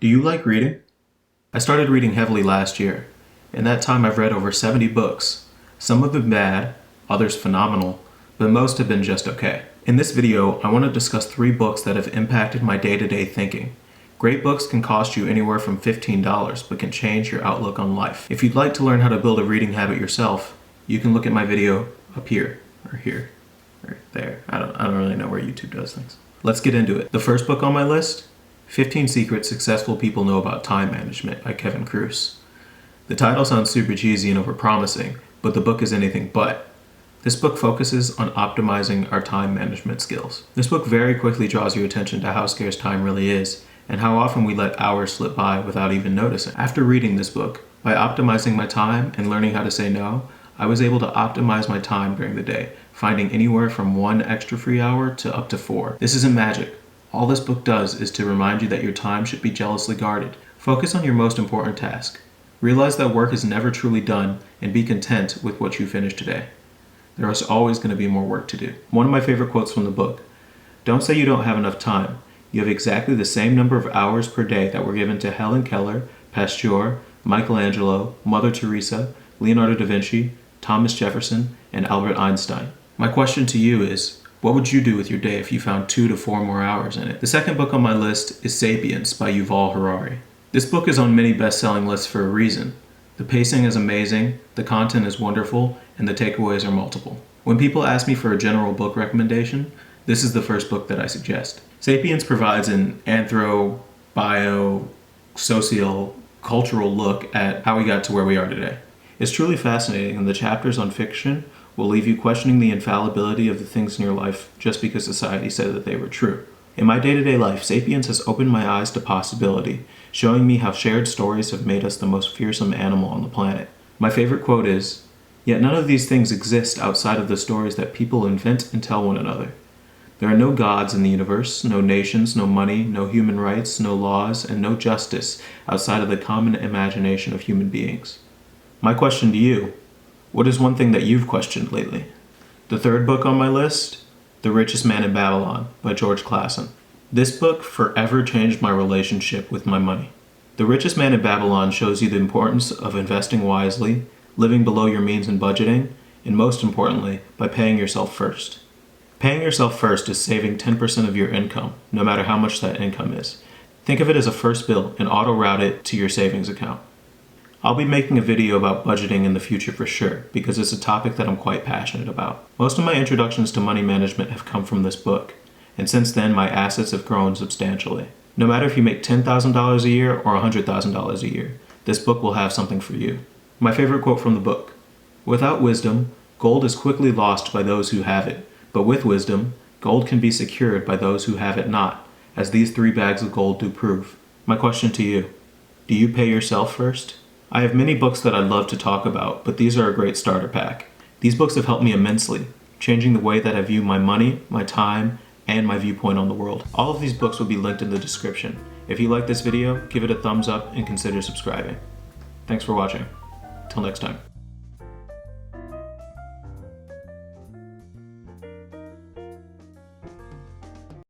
Do you like reading? I started reading heavily last year. In that time, I've read over 70 books. Some have been bad, others phenomenal, but most have been just okay. In this video, I want to discuss 3 books that have impacted my day-to-day thinking. Great books can cost you anywhere from $15, but can change your outlook on life. If you'd like to learn how to build a reading habit yourself, you can look at my video up here, or there. I don't really know where YouTube does things. Let's get into it. The first book on my list, 15 Secrets Successful People Know About Time Management by Kevin Kruse. The title sounds super cheesy and overpromising, but the book is anything but. This book focuses on optimizing our time management skills. This book very quickly draws your attention to how scarce time really is, and how often we let hours slip by without even noticing. After reading this book, by optimizing my time and learning how to say no, I was able to optimize my time during the day, finding anywhere from 1 extra free hour to up to 4. This isn't magic. All this book does is to remind you that your time should be jealously guarded. Focus on your most important task. Realize that work is never truly done, and be content with what you finish today. There is always going to be more work to do. One of my favorite quotes from the book: "Don't say you don't have enough time. You have exactly the same number of hours per day that were given to Helen Keller, Pasteur, Michelangelo, Mother Teresa, Leonardo da Vinci, Thomas Jefferson, and Albert Einstein." My question to you is, what would you do with your day if you found 2 to 4 more hours in it? The second book on my list is Sapience by Yuval Harari. This book is on many best-selling lists for a reason. The pacing is amazing, the content is wonderful, and the takeaways are multiple. When people ask me for a general book recommendation, this is the first book that I suggest. Sapience provides an socio-cultural look at how we got to where we are today. It's truly fascinating, and the chapters on fiction will leave you questioning the infallibility of the things in your life just because society said that they were true. In my day-to-day life, Sapience has opened my eyes to possibility, showing me how shared stories have made us the most fearsome animal on the planet. My favorite quote is, "Yet none of these things exist outside of the stories that people invent and tell one another. There are no gods in the universe, no nations, no money, no human rights, no laws, and no justice outside of the common imagination of human beings." My question to you: what is one thing that you've questioned lately? The third book on my list, The Richest Man in Babylon by George Clason. This book forever changed my relationship with my money. The Richest Man in Babylon shows you the importance of investing wisely, living below your means and budgeting, and most importantly, by paying yourself first. Paying yourself first is saving 10% of your income, no matter how much that income is. Think of it as a first bill and auto-route it to your savings account. I'll be making a video about budgeting in the future for sure, because it's a topic that I'm quite passionate about. Most of my introductions to money management have come from this book, and since then my assets have grown substantially. No matter if you make $10,000 a year or $100,000 a year, this book will have something for you. My favorite quote from the book: "Without wisdom, gold is quickly lost by those who have it, but with wisdom, gold can be secured by those who have it not, as these 3 bags of gold do prove." My question to you: do you pay yourself first? I have many books that I'd love to talk about, but these are a great starter pack. These books have helped me immensely, changing the way that I view my money, my time, and my viewpoint on the world. All of these books will be linked in the description. If you like this video, give it a thumbs up and consider subscribing. Thanks for watching. Till next time.